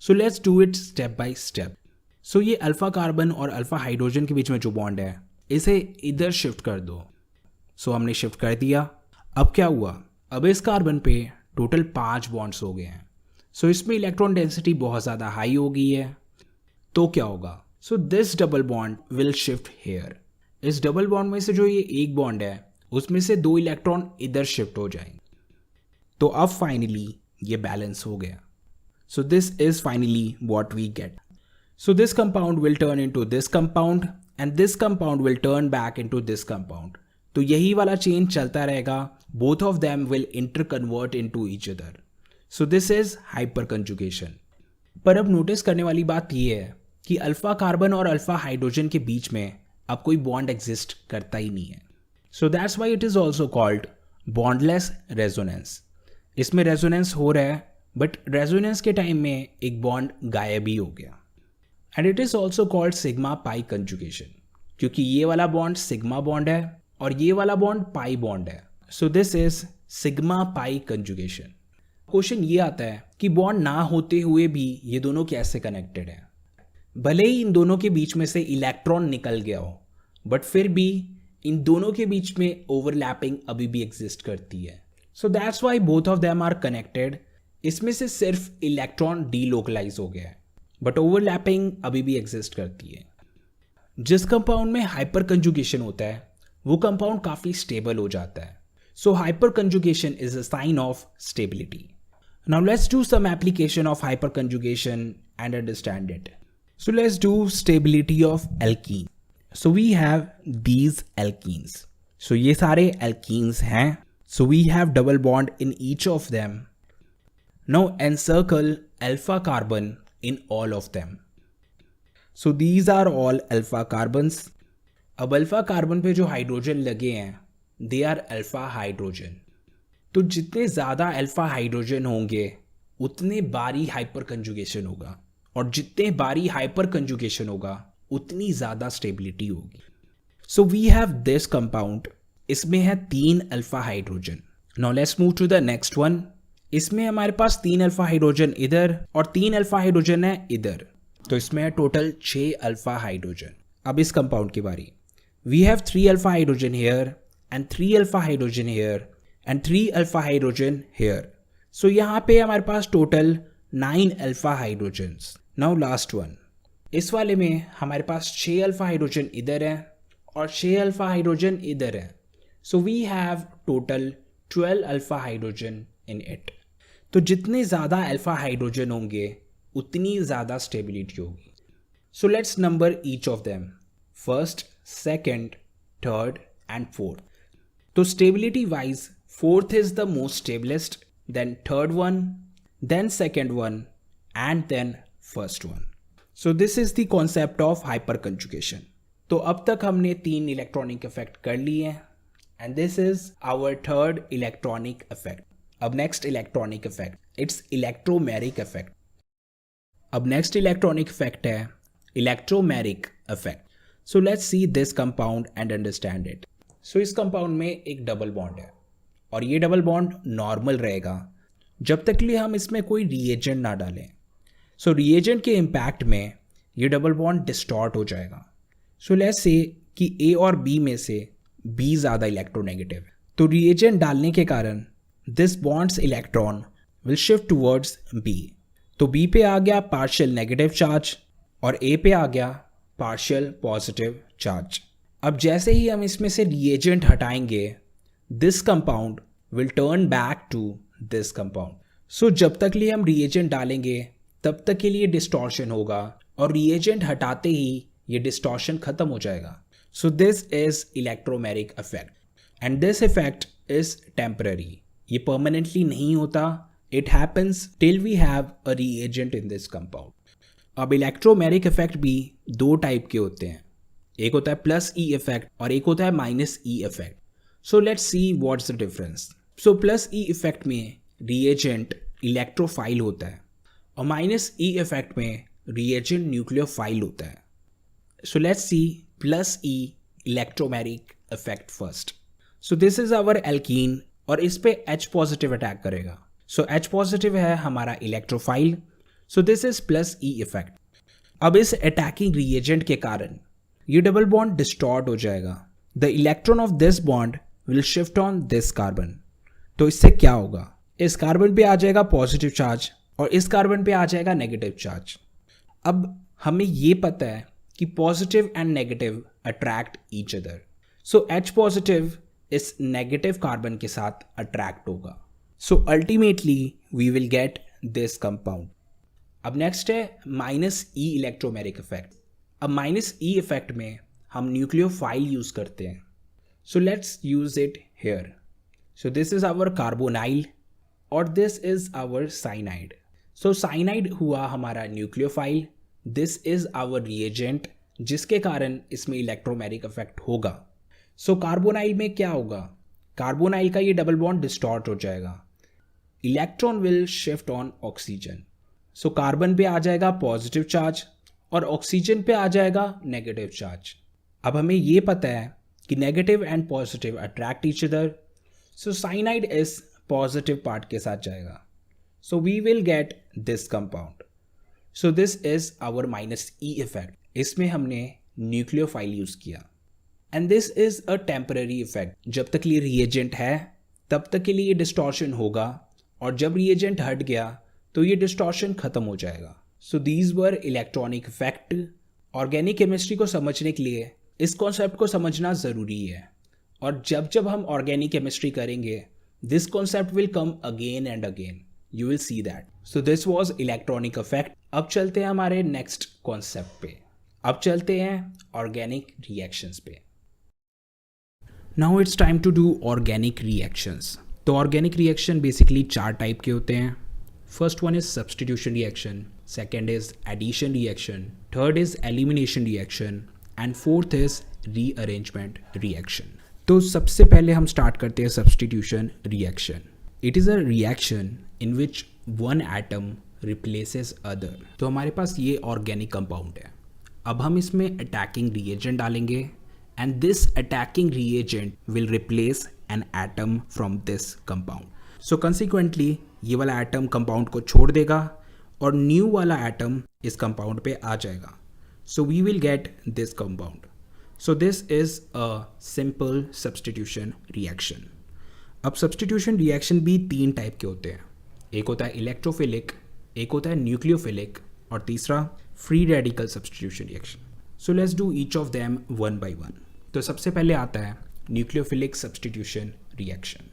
So let's do it step by step. So ये अल्फा कार्बन और अल्फा हाइड्रोजन के बीच में जो बॉन्ड है, इसे इधर शिफ्ट कर दो। सो हमने शिफ्ट कर दिया। अब क्या हुआ? अब इस कार्बन पे टोटल 5 बॉन्ड्स हो गए हैं। सो इसमें इलेक्ट्रॉन डेंसिटी बहुत ज़्यादा हाई हो गई है। तो क्या होगा? So this double bond will shift here. इस डबल बॉन्ड में से जो ये एक बॉन्ड है, उसमें से 2 इलेक्ट्रॉन इधर शिफ्ट हो जाएंगे। तो अब फाइनली ये बैलेंस हो गया। So this is finally what we get. So this compound will turn into this compound and this compound will turn back into this compound. तो यही वाला चेंज चलता रहेगा। Both of them will interconvert into each other. So this is hyperconjugation. पर अब notice करने वाली बात यह है कि अल्फा कार्बन और अल्फा हाइड्रोजन के बीच में अब कोई बॉन्ड एग्जिस्ट करता ही नहीं है। So that's why it is also called bondless resonance. इसमें रेजोनेंस हो रहा है, बट रेजोनेंस के टाइम में एक बॉन्ड गायब ही हो गया। And it is also called sigma pi conjugation, क्योंकि ये वाला बॉन्ड सिग्मा बॉन्ड है और ये वाला बॉन्ड पाई बॉन्ड है। So this is sigma pi conjugation. Question ये आता है कि बॉन्ड ना होते हुए भी ये दोनों कैसे कनेक्टेड है? भले ही इन दोनों के बीच में से इलेक्ट्रॉन निकल गया हो, बट फिर भी इन दोनों के बीच में ओवरलैपिंग अभी भी एग्जिस्ट करती है। So that's why both of them are connected. इसमें से सिर्फ इलेक्ट्रॉन डीलोकलाइज हो गया है, बट ओवरलैपिंग अभी भी एग्जिस्ट करती है। जिस कंपाउंड में हाइपर कंजुगेशन होता है वो कंपाउंड काफ़ी स्टेबल हो जाता है। So hyperconjugation is a sign of stability. Now let's do some application of hyperconjugation and understand it. So let's do stability of alkene. So we have these alkenes. So ये सारे alkenes हैं. So we have double bond in each of them. Now encircle alpha carbon in all of them. So these are all alpha carbons. अब alpha carbon पे जो hydrogen लगे हैं they R alpha hydrogen. तो जितने ज़्यादा alpha hydrogen होंगे उतने बारी हाइपर कंजुगेशन होगा, और जितने बारी हाइपर कंजुगेशन होगा उतनी ज़्यादा स्टेबिलिटी होगी. So we have this compound. इसमें है 3 alpha hydrogen. Now let's move to the next one. इसमें हमारे पास 3 अल्फा हाइड्रोजन इधर और 3 अल्फा हाइड्रोजन है इधर. तो इसमें है टोटल 6 अल्फा हाइड्रोजन. अब इस कंपाउंड की बारी. We have 3 alpha hydrogen here and 3 alpha hydrogen here and 3 alpha hydrogen here. So यहाँ पे हमारे पास total 9 alpha hydrogens. Now last one. इस वाले में हमारे पास 6 अल्फा हाइड्रोजन इधर है और 6 अल्फा हाइड्रोजन इधर है. So we have total 12 alpha hydrogen in it. तो जितने ज़्यादा अल्फा हाइड्रोजन होंगे उतनी ज़्यादा स्टेबिलिटी होगी. So let's number each of them. First, second, third and fourth. तो stability wise fourth is the most stablest, then third one, then second one, and then first one. So this is the concept of hyperconjugation. तो अब तक हमने 3 electronic effect कर लिए हैं and this is our third electronic effect. अब next electronic effect, it's electromeric effect. अब next electronic effect है electromeric effect. So let's see this compound and understand it. So इस compound में एक डबल बॉन्ड है और ये डबल बॉन्ड नॉर्मल रहेगा जब तक लिए हम इसमें कोई रिएजेंट ना डालें. सो रिएजेंट के इम्पैक्ट में ये डबल बॉन्ड डिस्टॉर्ट हो जाएगा. सो लेट्स से कि ए और बी में से बी ज़्यादा इलेक्ट्रोनेगेटिव है. तो रिएजेंट डालने के कारण this bonds electron will shift towards B. तो बी पे आ गया पार्शियल नेगेटिव चार्ज और ए पे आ गया पार्शियल पॉजिटिव चार्ज. अब जैसे ही हम इसमें से रिएजेंट हटाएंगे this compound will turn back to this compound. So जब तक लिए हम reagent डालेंगे तब तक के लिए distortion होगा और reagent हटाते ही ये distortion खत्म हो जाएगा. So this is electromeric effect and this effect is temporary. ये permanently नहीं होता. It happens till we have a reagent in this compound. अब electromeric effect भी 2 टाइप के होते हैं. एक होता है प्लस E effect और एक होता है minus E effect. So let's see what's the difference. So plus E effect में reagent इलेक्ट्रोफाइल होता है और माइनस E effect में reagent न्यूक्लियोफाइल होता है. So let's see plus E electromeric effect first. So this is our alkene और इस पे H positive अटैक करेगा. So H positive है हमारा electrophile. So this is plus E effect. अब इस अटैकिंग reagent के कारण ये डबल बॉन्ड डिस्टॉर्ट हो जाएगा. The electron of this bond will shift on this carbon. तो इससे क्या होगा, इस कार्बन पे आ जाएगा पॉजिटिव चार्ज और इस कार्बन पे आ जाएगा नेगेटिव चार्ज. अब हमें ये पता है कि positive and negative attract each other. So H positive इस नेगेटिव कार्बन के साथ अट्रैक्ट होगा. So ultimately we will get this compound. अब नेक्स्ट है माइनस E इलेक्ट्रोमेरिक इफेक्ट. अब माइनस E इफेक्ट में हम न्यूक्लियोफाइल यूज करते हैं. So let's use it here. So this is our carbonyl और this is our cyanide. So cyanide हुआ हमारा nucleophile. This is our reagent जिसके कारण इसमें इलेक्ट्रोमेरिक इफेक्ट होगा. So carbonyl में क्या होगा, कार्बोनाइल का ये डबल बॉन्ड डिस्टॉर्ट हो जाएगा. Electron will shift on oxygen. So carbon पे आ जाएगा पॉजिटिव चार्ज और ऑक्सीजन पे आ जाएगा नेगेटिव चार्ज. अब हमें ये पता है कि negative and positive attract each other. So cyanide इस पॉजिटिव पार्ट के साथ जाएगा. So we will get this compound. So this is our minus E effect. इसमें हमने न्यूक्लियोफाइल यूज किया and this is a temporary effect. जब तक ये रिएजेंट है तब तक के लिए ये डिस्टॉर्शन होगा और जब रिएजेंट हट गया तो ये डिस्टॉर्शन खत्म हो जाएगा. So these were electronic effect. Organic chemistry को समझने के लिए इस कॉन्सेप्ट को समझना ज़रूरी है और जब जब हम ऑर्गेनिक केमिस्ट्री करेंगे this concept will come again and again. You will see that. So this was electronic effect. अब चलते हैं हमारे नेक्स्ट कॉन्सेप्ट पे. अब चलते हैं ऑर्गेनिक रिएक्शंस पे. Now it's time to do organic reactions. तो ऑर्गेनिक रिएक्शन बेसिकली 4 टाइप के होते हैं. First one is substitution reaction, second is addition reaction, third is elimination reaction and fourth is rearrangement reaction. तो सबसे पहले हम start करते हैं substitution reaction. It is a reaction in which one atom replaces other. तो हमारे पास ये organic compound है. अब हम इसमें अटैकिंग रिएजेंट डालेंगे and this attacking reagent will replace an atom from this compound. So consequently ये वाला एटम कंपाउंड को छोड़ देगा और न्यू वाला एटम इस कंपाउंड पे आ जाएगा. So we will get this compound. So this is a simple substitution reaction. अब सब्सटीट्यूशन रिएक्शन भी 3 टाइप के होते हैं. एक होता है इलेक्ट्रोफिलिक, एक होता है न्यूक्लियोफिलिक और तीसरा free radical substitution reaction. So let's do each of them one by one. तो सबसे पहले आता है न्यूक्लियोफिलिक सब्सटीट्यूशन रिएक्शन.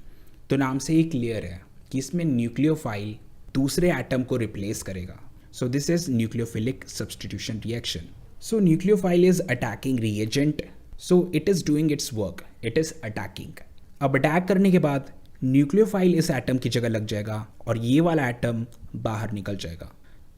तो नाम से ही क्लियर है कि इसमें न्यूक्लियोफाइल दूसरे एटम को रिप्लेस करेगा. So this is nucleophilic substitution reaction. So nucleophile is attacking reagent. So it is doing it's work, it is attacking. अब अटैक करने के बाद न्यूक्लियोफाइल इस एटम की जगह लग जाएगा और ये वाला एटम बाहर निकल जाएगा.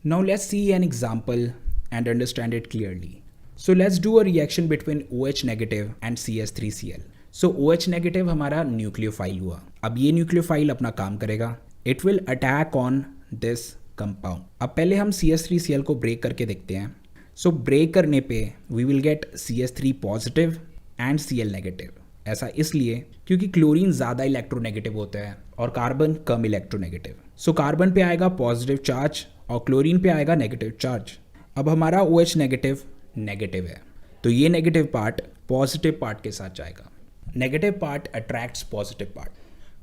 Now let's see an example and understand it clearly. So let's do a reaction between OH negative and CS3Cl. सो OH नेगेटिव हमारा न्यूक्लियोफाइल हुआ. अब ये न्यूक्लियोफाइल अपना काम करेगा. It will attack on this compound. अब पहले हम CS3Cl को ब्रेक करके देखते हैं. सो ब्रेक करने पे we will get CS3 positive and Cl negative. ऐसा इसलिए क्योंकि क्लोरीन ज़्यादा इलेक्ट्रोनेगेटिव होता है और कार्बन कम इलेक्ट्रोनेगेटिव. सो कार्बन पे आएगा पॉजिटिव चार्ज और क्लोरीन पे आएगा नेगेटिव चार्ज. अब हमारा OH नेगेटिव नेगेटिव है तो ये नेगेटिव पार्ट पॉजिटिव पार्ट के साथ जाएगा. Negative part attracts positive part.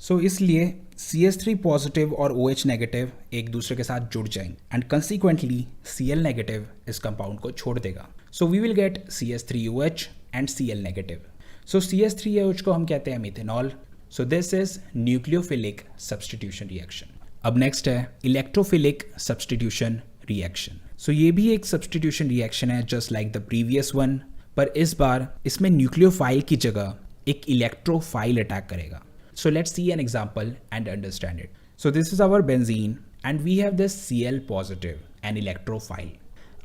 So इसलिए CS3 पॉजिटिव और OH नेगेटिव एक दूसरे के साथ जुड़ जाएंगे एंड कंसिक्वेंटली Cl नेगेटिव इस कंपाउंड को छोड़ देगा. So we will get CS3OH and Cl negative. So CS3OH को हम कहते हैं methanol. So this is nucleophilic substitution reaction. अब नेक्स्ट है इलेक्ट्रोफिलिक सब्सटीट्यूशन रिएक्शन. सो ये भी एक सब्सटीट्यूशन रिएक्शन है just like the previous one, पर इस बार इसमें न्यूक्लियोफाइल की जगह एक इलेक्ट्रोफाइल अटैक करेगा. So let's see an example and understand it. So this is our benzene and we have this Cl positive and electrophile.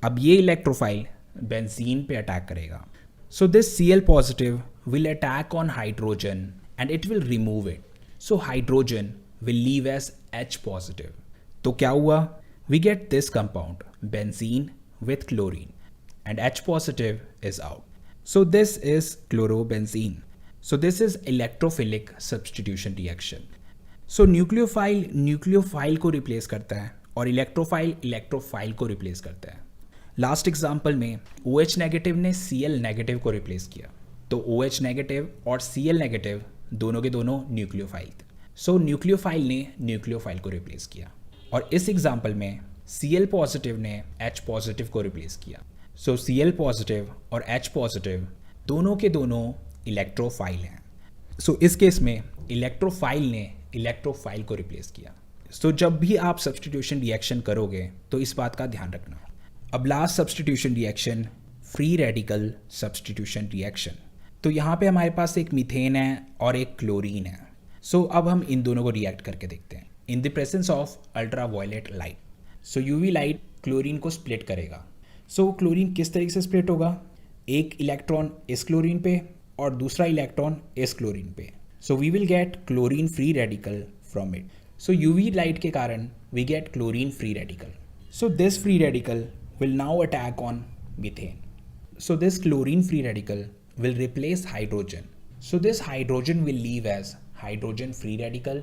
अब ये इलेक्ट्रोफाइल बेंजीन पे अटैक करेगा. So this Cl positive will attack on hydrogen and it will remove it. So hydrogen will leave as H positive. तो क्या हुआ? We get this compound benzene with chlorine and H positive is out. So this is chlorobenzene. So this is electrophilic substitution reaction. So nucleophile को replace करता है और electrophile को replace करता है. लास्ट एग्जाम्पल में OH नेगेटिव ने Cl negative को रिप्लेस किया. तो OH नेगेटिव और Cl नेगेटिव दोनों के दोनों न्यूक्लियोफाइल थे. सो न्यूक्लियोफाइल ने न्यूक्लियोफाइल को रिप्लेस किया और इस एग्जाम्पल में Cl पॉजिटिव ने H पॉजिटिव को रिप्लेस किया. सो Cl पॉजिटिव और H पॉजिटिव दोनों के दोनों इलेक्ट्रोफाइल हैं. सो इस केस में इलेक्ट्रोफाइल ने इलेक्ट्रोफाइल को रिप्लेस किया. सो जब भी आप सब्सटीट्यूशन रिएक्शन करोगे तो इस बात का ध्यान रखना. अब last substitution reaction free radical substitution reaction. तो यहाँ पे हमारे पास एक मीथेन है और एक क्लोरीन है. सो अब हम इन दोनों को रिएक्ट करके देखते हैं in the presence of ultraviolet light. So UV light chlorine को स्प्लिट करेगा. सो क्लोरीन किस तरीके से स्प्लिट होगा? एक इलेक्ट्रॉन इस क्लोरीन पे और दूसरा इलेक्ट्रॉन इस क्लोरीन पे. So we will get chlorine free radical from it. So UV light के कारण we get chlorine free radical. So this free radical will now attack on methane. So this chlorine free radical will replace hydrogen. So this hydrogen will leave as hydrogen free radical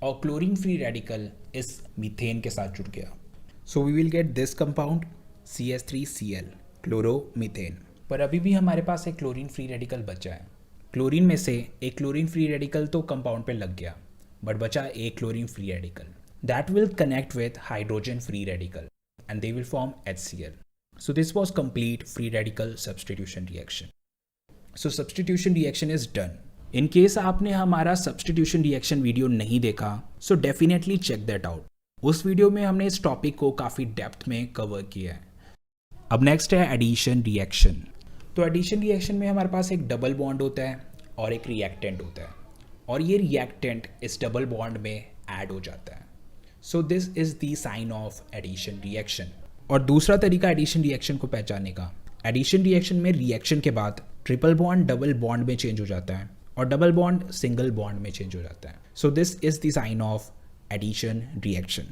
और chlorine free radical इस methane के साथ जुड़ गया. So we will get this compound CS3Cl chloromethane. पर अभी भी हमारे पास एक क्लोरीन फ्री रेडिकल बचा है. क्लोरीन में से एक क्लोरीन फ्री रेडिकल तो कंपाउंड पे लग गया बट बचा एक chlorine free radical. That will connect with hydrogen free radical and they will form HCl. So this was complete free radical substitution reaction. So substitution reaction is done. In case आपने हमारा substitution reaction video नहीं देखा, so definitely check that out. उस video में हमने इस topic को काफ़ी डेप्थ में कवर किया है। अब नेक्स्ट है एडिशन रिएक्शन। तो एडिशन रिएक्शन में हमारे पास एक डबल बॉन्ड होता है और एक रिएक्टेंट होता है, और ये रिएक्टेंट इस डबल बॉन्ड में ऐड हो जाता है। So this is the sign of addition reaction. और दूसरा तरीका एडिशन रिएक्शन को पहचानने का, एडिशन रिएक्शन में रिएक्शन के बाद ट्रिपल बॉन्ड डबल बॉन्ड में चेंज हो जाता है और डबल बॉन्ड सिंगल बॉन्ड में चेंज हो जाता है। So this is the sign of addition reaction.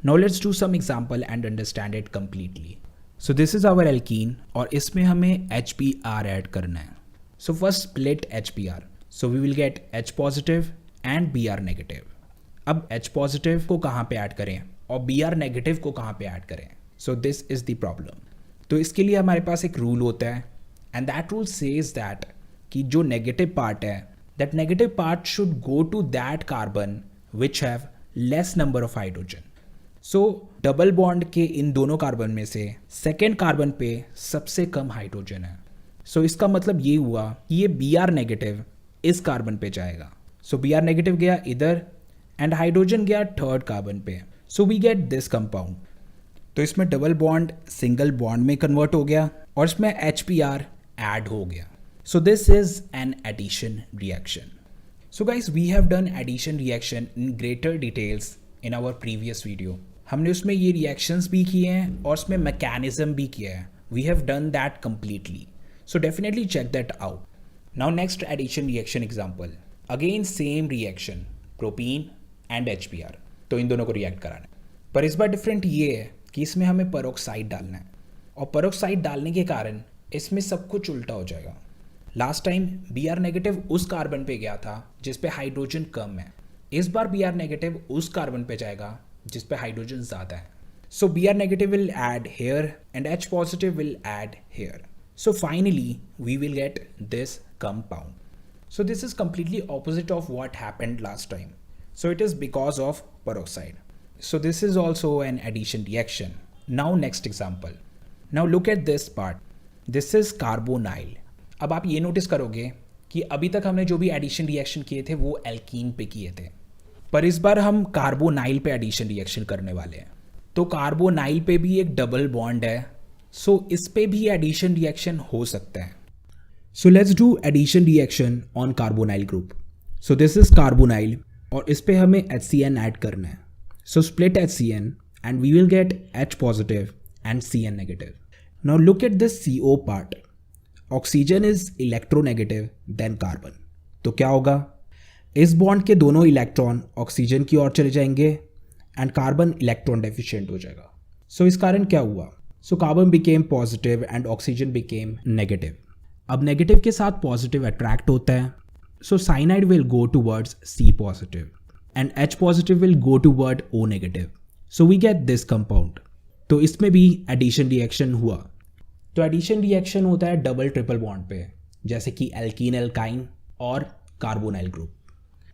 Now let's do some example and understand it completely. So this is our alkene और इसमें हमें HBr ऐड करना है। So first split HBr, so we will get H positive and Br negative. अब H positive को कहाँ पे add करें और Br नेगेटिव को कहाँ पे ऐड करें? So this is the problem. तो इसके लिए हमारे पास एक रूल होता है and that rule says that कि जो नेगेटिव पार्ट है, that negative part should go to that carbon which have less number of hydrogen. So double bond के इन दोनों कार्बन में से सेकेंड कार्बन पे सबसे कम हाइड्रोजन है। सो इसका मतलब ये हुआ कि ये Br नेगेटिव इस कार्बन पे जाएगा। सो Br नेगेटिव गया इधर एंड हाइड्रोजन गया थर्ड कार्बन पे। So we get this compound. तो इसमें डबल बॉन्ड सिंगल बॉन्ड में कन्वर्ट हो गया और इसमें HBr ऐड हो गया। So this is an addition reaction. So guys, we have done addition reaction in greater details in our previous video. हमने उसमें ये रिएक्शंस भी किए हैं और उसमें मैकेनिज्म भी किया है। We have done that completely, so definitely check that out. Now next addition reaction example, again same reaction, propene and HBr। तो इन दोनों को रिएक्ट कराना है, पर इस बार डिफरेंट ये है कि इसमें हमें पेरोक्साइड डालना है और पेरोक्साइड डालने के कारण इसमें सब कुछ उल्टा हो जाएगा। लास्ट टाइम Br नेगेटिव उस कार्बन पे गया था जिस पे हाइड्रोजन कम है, इस बार Br नेगेटिव उस कार्बन पे जाएगा जिस पे हाइड्रोजन ज़्यादा है। So Br negative will add here and H positive will add here. So finally we will get this compound. So this is completely opposite of what happened last time. So it is because of peroxide. So this is also an addition reaction. Now next example. Now look at this part. This is carbonyl. अब आप ये notice करोगे कि अभी तक हमने जो भी एडिशन रिएक्शन किए थे वो एल्कीन पे किए थे, पर इस बार हम कार्बोनाइल पे एडिशन रिएक्शन करने वाले हैं। तो कार्बोनाइल पे भी एक डबल बॉन्ड है, सो इस पे भी एडिशन रिएक्शन हो सकता है। So let's do addition reaction on carbonyl group. So this is carbonyl और इस पे हमें HCN ऐड करना है। So split HCN and we will get H positive and Cn negative. Now look at this CO part. Oxygen is electronegative than carbon. तो क्या होगा, इस बॉन्ड के दोनों इलेक्ट्रॉन ऑक्सीजन की ओर चले जाएंगे एंड कार्बन इलेक्ट्रॉन डेफिशिएंट हो जाएगा। सो इस कारण क्या हुआ, so carbon became positive and oxygen became negative. अब नेगेटिव के साथ पॉजिटिव अट्रैक्ट होता है, so cyanide will go towards C positive and H positive will go toward O negative. So we get this compound. तो इसमें भी addition reaction हुआ। तो एडिशन रिएक्शन होता है डबल ट्रिपल बॉन्ड पे, जैसे कि एल्कीन एल्काइन और carbonyl group.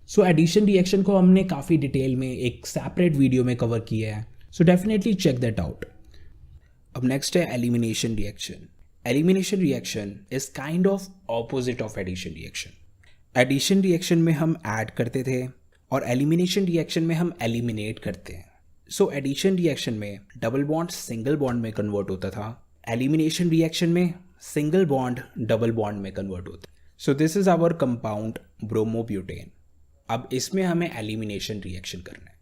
So addition reaction को हमने काफ़ी डिटेल में एक सेपरेट वीडियो में कवर किया है, so definitely check that out. अब नेक्स्ट है elimination reaction. Elimination reaction is kind of opposite of addition reaction. Addition reaction में हम ऐड करते थे और एलिमिनेशन रिएक्शन में हम एलिमिनेट करते हैं। सो एडिशन रिएक्शन में डबल बॉन्ड सिंगल बॉन्ड में कन्वर्ट होता था, एलिमिनेशन रिएक्शन में सिंगल बॉन्ड डबल बॉन्ड में कन्वर्ट होता है। So this is our compound bromobutane. अब इसमें हमें एलिमिनेशन रिएक्शन करना है।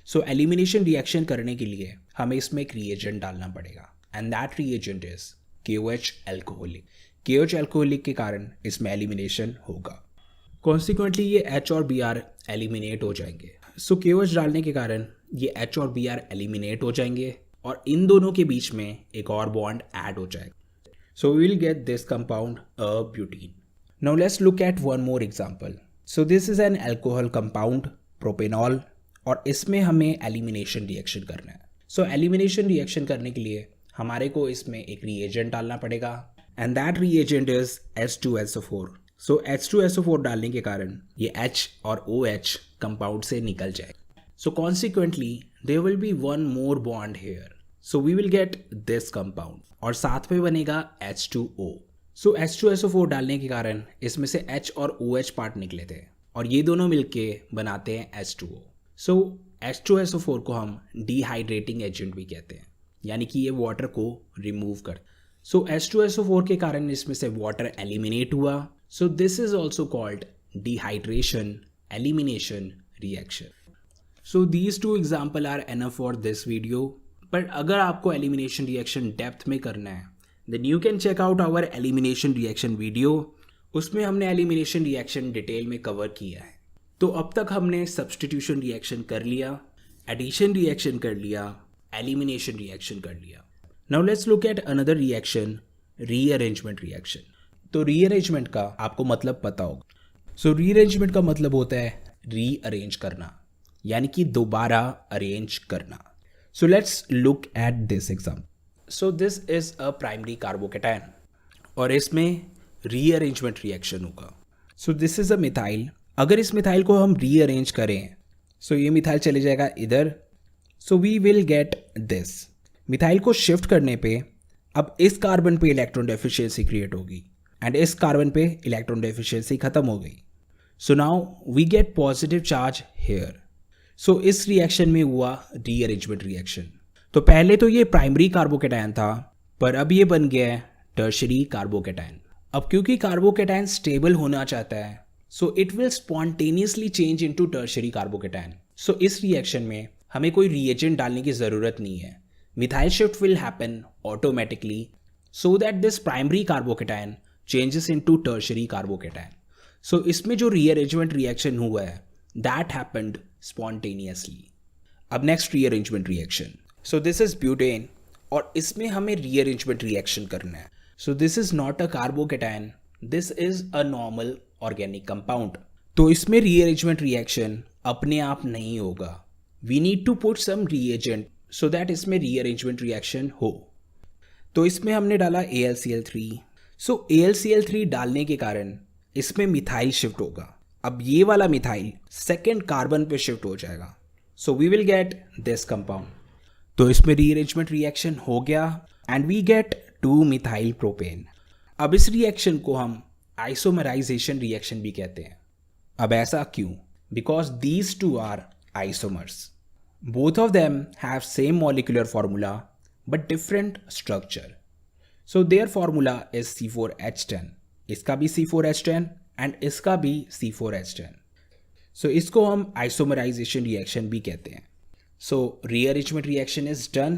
सो एलिमिनेशन रिएक्शन करने के लिए हमें इसमें एक रिएजेंट डालना पड़ेगा and that reagent is KOH alcoholic. KOH alcoholic के कारण इसमें एलिमिनेशन होगा। कॉन्सिक्वेंटली ये H और Br एलिमिनेट हो जाएंगे। सो KOH डालने के कारण ये H और Br एलिमिनेट हो जाएंगे और इन दोनों के बीच में एक और बॉन्ड ऐड हो जाएगा। So we will get this compound butene. Now let's look at one more example. So this is an alcohol compound propanol और इसमें हमें एलिमिनेशन रिएक्शन करना है। सो एलिमिनेशन रिएक्शन करने के लिए हमारे को इसमें एक रिएजेंट डालना पड़ेगा and that reagent is H2SO4। So H2SO4 डालने के कारण ये H और OH कंपाउंड से निकल जाएगा। So consequently there will be one more bond here, so we will get this compound और साथ में बनेगा H2O। सो H2SO4 डालने के कारण इसमें से H और OH पार्ट निकले थे और ये दोनों मिलके बनाते हैं H2O। सो H2SO4 को हम डिहाइड्रेटिंग एजेंट भी कहते हैं, यानी कि ये वाटर को रिमूव कर। सो H2SO4 के कारण इसमें से वाटर एलिमिनेट हुआ। So this is also called dehydration elimination reaction. So these two example are enough for this video. पर अगर आपको एलिमिनेशन रिएक्शन डेप्थ में करना है then you can check out our elimination reaction video. उसमें हमने elimination reaction detail में cover किया है। तो अब तक हमने सब्स्टिट्यूशन रिएक्शन कर लिया, एडिशन रिएक्शन कर लिया, एलिमिनेशन रिएक्शन कर लिया। Now let's look at another reaction, rearrangement reaction. तो रीअरेंजमेंट का आपको मतलब पता होगा। सो रीअरेंजमेंट का मतलब होता है रीअरेंज करना, यानी कि दोबारा अरेंज करना। सो let's look at this example. So this is a primary carbocation और इसमें रीअरेंजमेंट रिएक्शन होगा। So this is a methyl. अगर इस मिथाइल को हम रीअरेंज करें सो ये मिथाइल चले जाएगा इधर। So we will get this. Methyl को शिफ्ट करने पे अब इस कार्बन पे इलेक्ट्रॉन डेफिशिएंसी क्रिएट होगी एंड इस कार्बन पे इलेक्ट्रॉन डेफिशिएंसी खत्म हो गई। So now we get positive charge here. So इस रिएक्शन में हुआ रीअरेंजमेंट रिएक्शन। तो पहले तो ये प्राइमरी कार्बोकेटायन था पर अब ये बन गया है टर्शरी कार्बोकेटायन। अब क्योंकि कार्बोकेटायन स्टेबल होना चाहता है so it will spontaneously change into tertiary carbocation. So इस रिएक्शन में हमें कोई रिएजेंट डालने की ज़रूरत नहीं है। Methyl shift will happen automatically so that this primary carbocation changes into tertiary carbocation. So इसमें जो रीअरेंजमेंट रिएक्शन हुआ है दैट हैपेंड स्पॉन्टेनियसली। अब next rearrangement reaction. So this is butane और इसमें हमें रीअरेंजमेंट रिएक्शन करना है। So this is not a carbocation, this is a normal organic compound. तो इसमें रीअरेंजमेंट रिएक्शन अपने आप नहीं होगा। We need to put some reagent so that इसमें रीअरेंजमेंट रिएक्शन हो। तो इसमें हमने डाला AlCl3। सो AlCl3 डालने के कारण इसमें मिथाइल शिफ्ट होगा। अब ये वाला मिथाइल सेकेंड कार्बन पे शिफ्ट हो जाएगा। So we will get this compound. तो इसमें रीअरेंजमेंट रिएक्शन हो गया and we get 2 methyl propane. अब इस रिएक्शन को हम आइसोमराइजेशन रिएक्शन भी कहते हैं। अब ऐसा क्यों? Because these two are isomers. Both of them have same molecular formula but different structure. So their formula is C4H10। इसका भी C4H10 एंड इसका भी C4H10। सो इसको हम आइसोमराइजेशन रिएक्शन भी कहते हैं। So rearrangement reaction is done.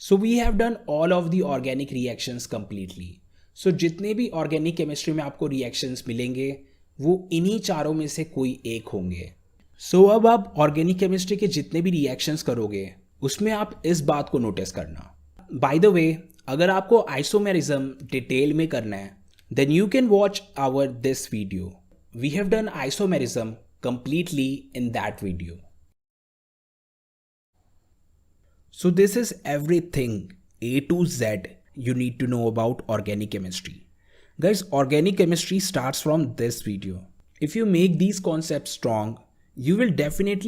So we have done all of the organic reactions completely. So जितने भी ऑर्गेनिक केमिस्ट्री में आपको रिएक्शंस मिलेंगे वो इन्हीं चारों में से कोई एक होंगे। सो अब आप ऑर्गेनिक केमिस्ट्री के जितने भी रिएक्शंस करोगे उसमें आप इस बात को नोटिस करना। बाय द वे, अगर आपको आइसोमेरिज्म डिटेल में करना है then you can watch our this video. We have done isomerism completely in that video. So this is everything A to Z you need to know about organic chemistry. Guys, organic chemistry starts from this video. If you make these concepts strong, you will definitely